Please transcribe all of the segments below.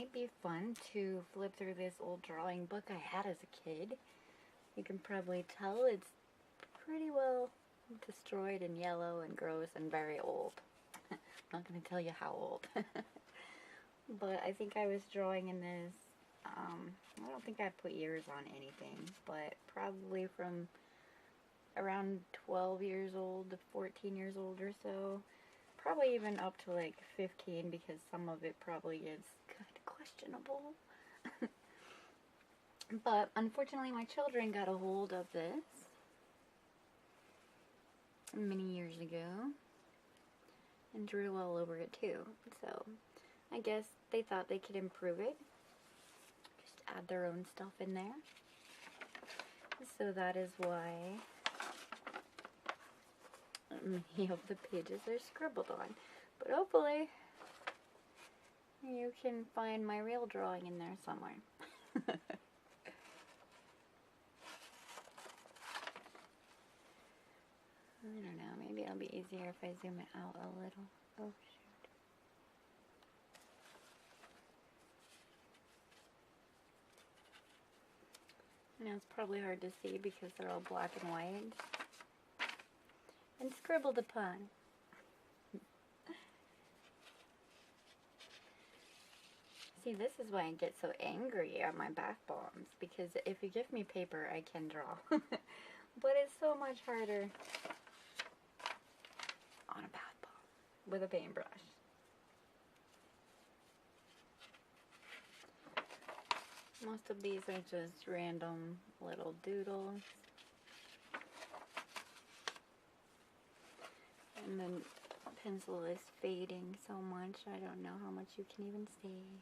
might be fun to flip through this old drawing book I had as a kid. You can probably tell it's pretty well destroyed and yellow and gross and very old. I'm not going to tell you how old. But I think I was drawing in this, I don't think I put years on anything, but probably from around 12 years old to 14 years old or so. Probably even up to like 15, because some of it probably is kind of questionable. But unfortunately my children got a hold of this many years ago and drew all over it too. So I guess they thought they could improve it. Just add their own stuff in there. So that is why many of the pages are scribbled on. But hopefully you can find my real drawing in there somewhere. I don't know, maybe it'll be easier if I zoom it out a little. Oh shoot. Now it's probably hard to see because they're all black and white and scribbled upon. See, this is why I get so angry at my bath bombs, because if you give me paper, I can draw. But it's so much harder on a bath bomb with a paintbrush. Most of these are just random little doodles. And the pencil is fading so much, I don't know how much you can even see.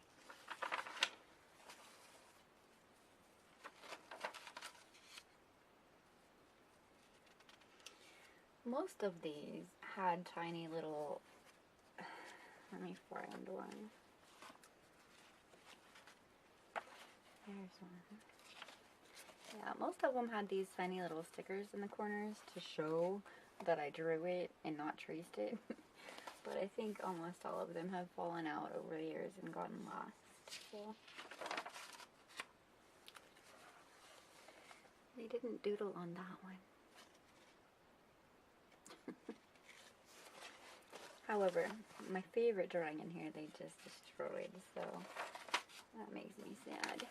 Most of these had tiny little, let me find one. There's one. Yeah, most of them had these tiny little stickers in the corners to show that I drew it and not traced it. But I think almost all of them have fallen out over the years and gotten lost. So they didn't doodle on that one. However, my favorite drawing in here they just destroyed, so that makes me sad.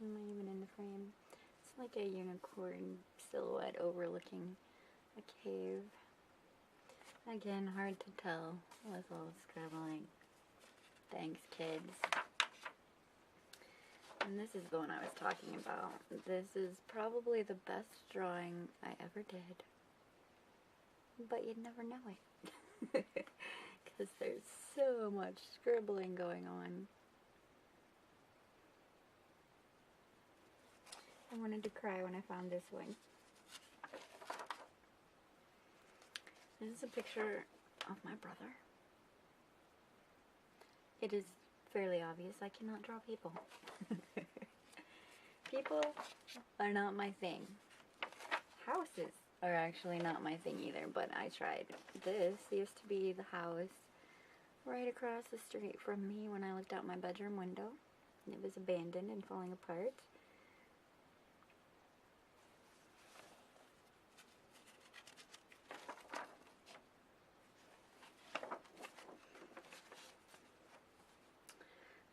Am I even in the frame? It's like a unicorn silhouette overlooking a cave. Again, hard to tell with all the scribbling. Thanks, kids. And this is the one I was talking about. This is probably the best drawing I ever did. But you'd never know it. Because there's so much scribbling going on. I wanted to cry when I found this one. This is a picture of my brother. It is fairly obvious I cannot draw people. People are not my thing. Houses are actually not my thing either, but I tried. This used to be the house right across the street from me when I looked out my bedroom window. It was abandoned and falling apart.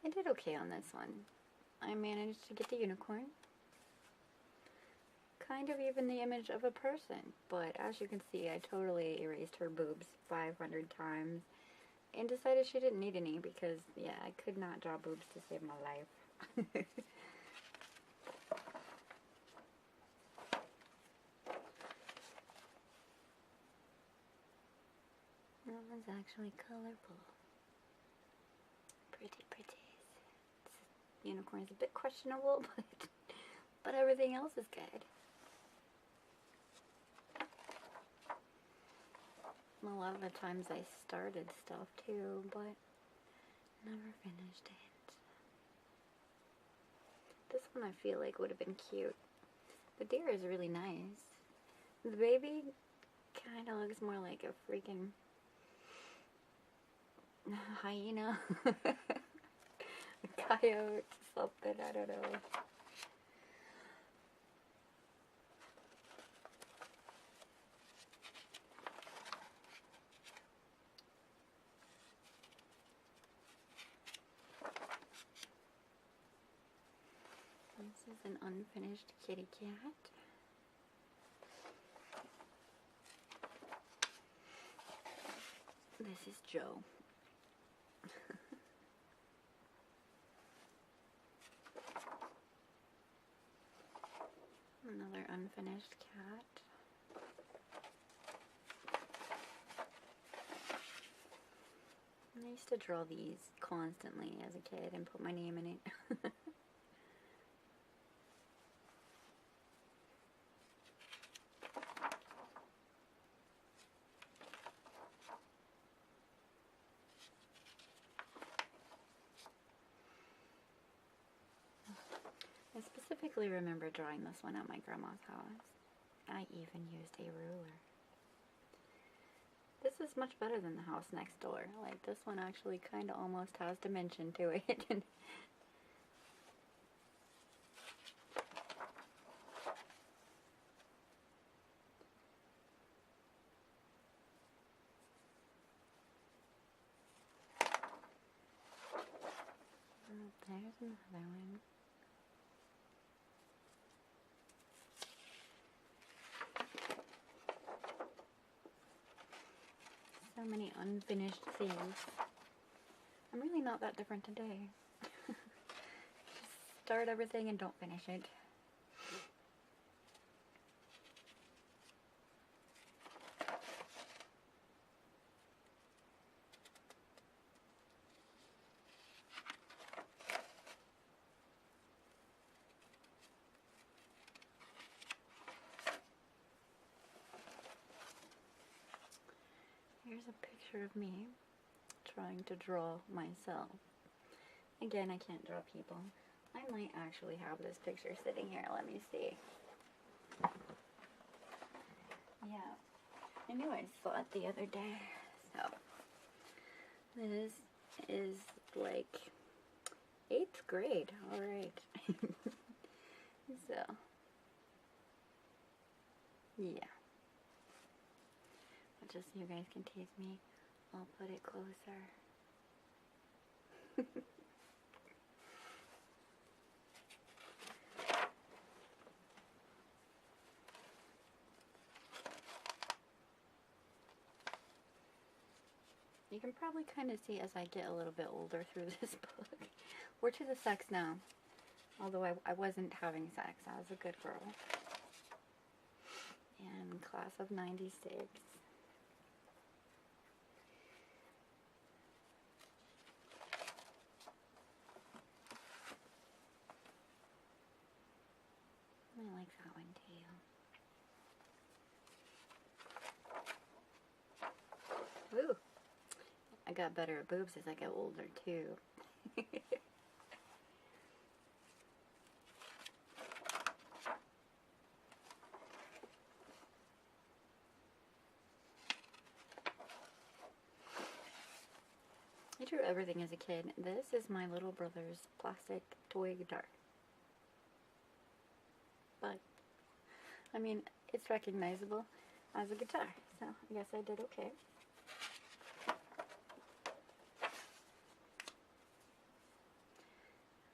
I did okay on this one. I managed to get the unicorn. Kind of even the image of a person, but as you can see, I totally erased her boobs 500 times and decided she didn't need any because, yeah, I could not draw boobs to save my life. That one's actually colorful. Pretty, pretty. Unicorn's a bit questionable, but everything else is good. A lot of the times I started stuff too, but never finished it. This one I feel like would have been cute. The deer is really nice. The baby kind of looks more like a freaking hyena. A coyote, something, I don't know. This is an unfinished kitty cat. This is Joe. Another unfinished cat. I used to draw these constantly as a kid and put my name in it. I specifically remember drawing this one at my grandma's house. I even used a ruler. This is much better than the house next door. Like, this one actually kind of almost has dimension to it. There's another one. So many unfinished things. I'm really not that different today. Just start everything and don't finish it. Here's a picture of me trying to draw myself. Again, I can't draw people. I might actually have this picture sitting here. Let me see. Yeah, I knew I saw it the other day. So, this is like 8th grade. Alright. So, yeah. Just so you guys can tease me, I'll put it closer. You can probably kind of see as I get a little bit older through this book. We're to the sex now. Although I wasn't having sex. I was a good girl. And class of 96. I like that one too. Ooh. I got better at boobs as I got older too. I drew everything as a kid. This is my little brother's plastic toy guitar. But, I mean, it's recognizable as a guitar, so I guess I did okay.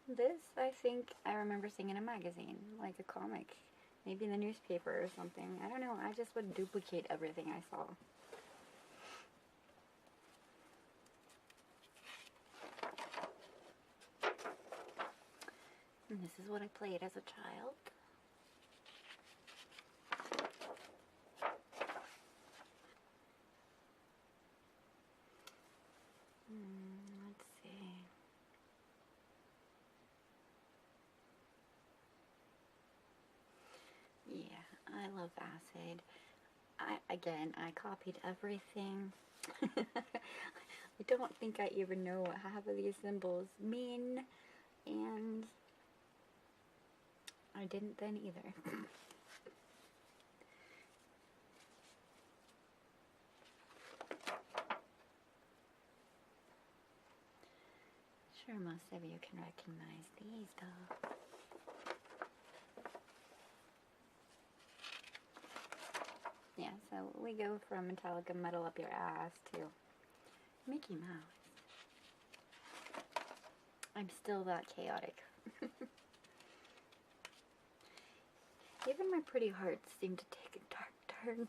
This, I think, I remember seeing in a magazine, like a comic, maybe in the newspaper or something. I don't know, I just would duplicate everything I saw. And this is what I played as a child. Let's see. Yeah, I love acid. I copied everything. I don't think I even know what half of these symbols mean, and I didn't then either. sure most of you can recognize these though. Yeah, so we go from Metallica Metal Up Your Ass to Mickey Mouse. I'm still that chaotic. Even my pretty hearts seem to take a dark turn.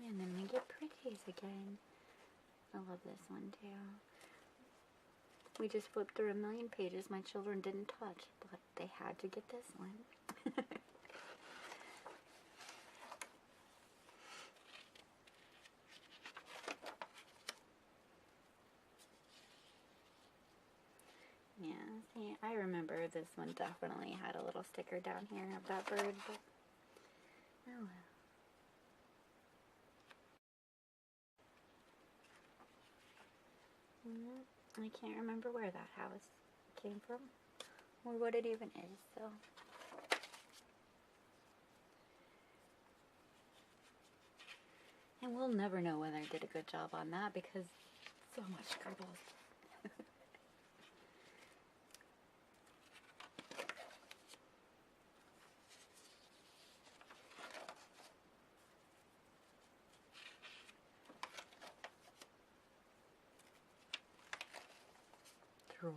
And then we get pretties again. I love this one too. We just flipped through a million pages my children didn't touch, but they had to get this one. Yeah, see, I remember this one definitely had a little sticker down here of that bird, but oh well. I can't remember where that house came from or what it even is, so. And we'll never know whether I did a good job on that because so much scribbles. Trolls.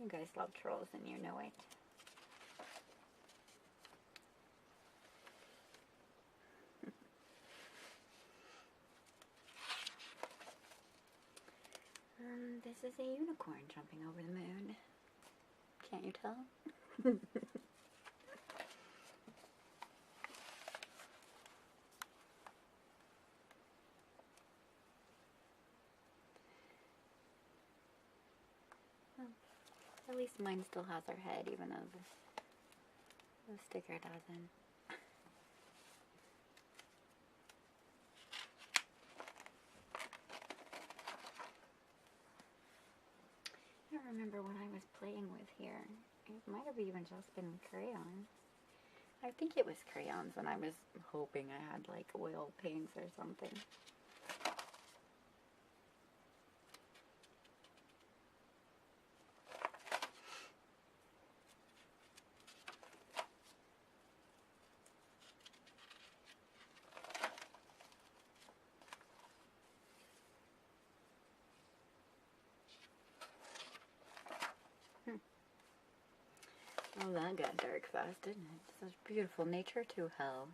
You guys love trolls and you know it. This is a unicorn jumping over the moon. Can't you tell? Well, at least mine still has her head, even though the sticker doesn't. I don't remember what I was playing with here. It might have even just been crayons. I think it was crayons, and I was hoping I had like oil paints or something. Oh, that got dark fast, didn't it? Such beautiful nature to hell.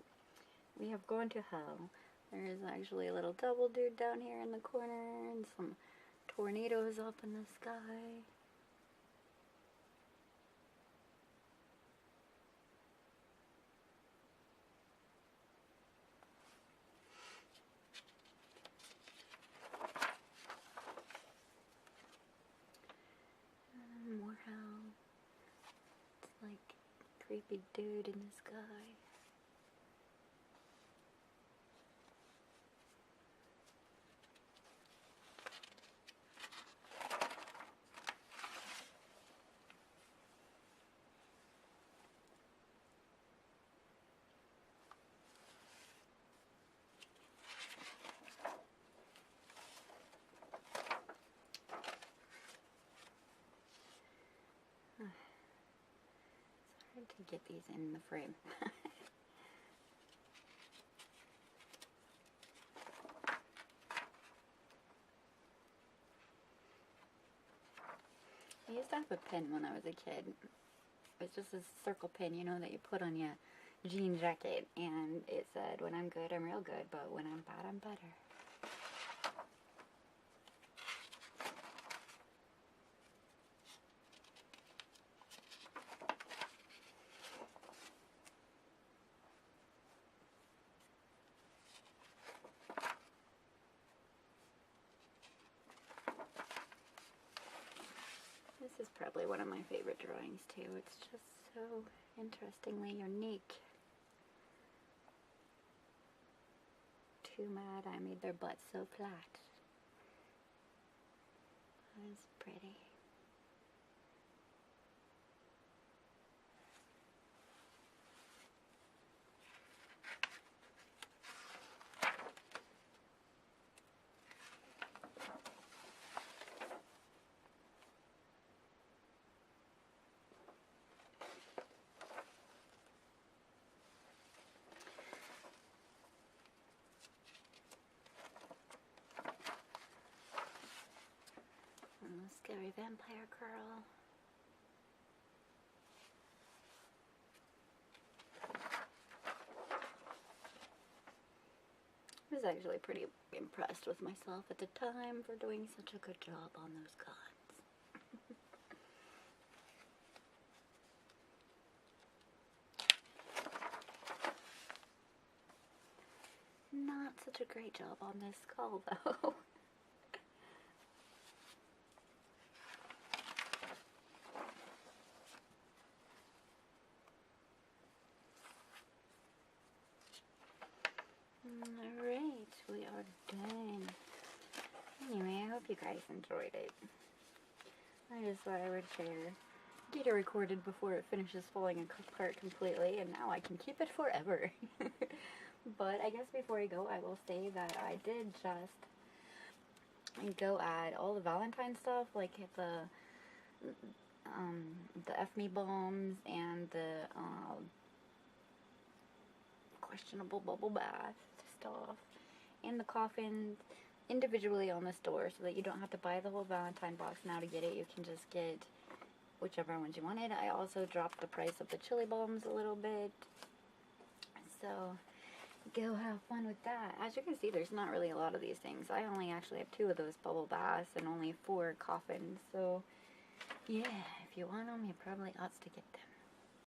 We have gone to hell. There is actually a little double dude down here in the corner and some tornadoes up in the sky. More hell. It's like a creepy dude in the sky. It's hard to get these in the frame. I used to have a pin when I was a kid. It's just a circle pin, you know, that you put on your jean jacket, and it said, when I'm good, I'm real good, but when I'm bad, I'm better. This is probably one of my favorite drawings too. It's just so interestingly unique. Too mad I made their butts so flat. That is pretty. Scary Vampire Curl. I was actually pretty impressed with myself at the time for doing such a good job on those cards. Not such a great job on this skull, though. Alright, we are done. Anyway, I hope you guys enjoyed it. I just thought I would get it recorded before it finishes falling apart completely, and now I can keep it forever. But I guess before I go, I will say that I did just go at all the Valentine stuff, like the F Me bombs and the questionable bubble bath stuff, and the coffins individually on the store, so that you don't have to buy the whole Valentine box now to get it. You can just get whichever ones you wanted. I also dropped the price of the chili bombs a little bit, so go have fun with that. As you can see, there's not really a lot of these things. I only actually have 2 of those bubble baths and only 4 coffins, so yeah, if you want them, you probably ought to get them.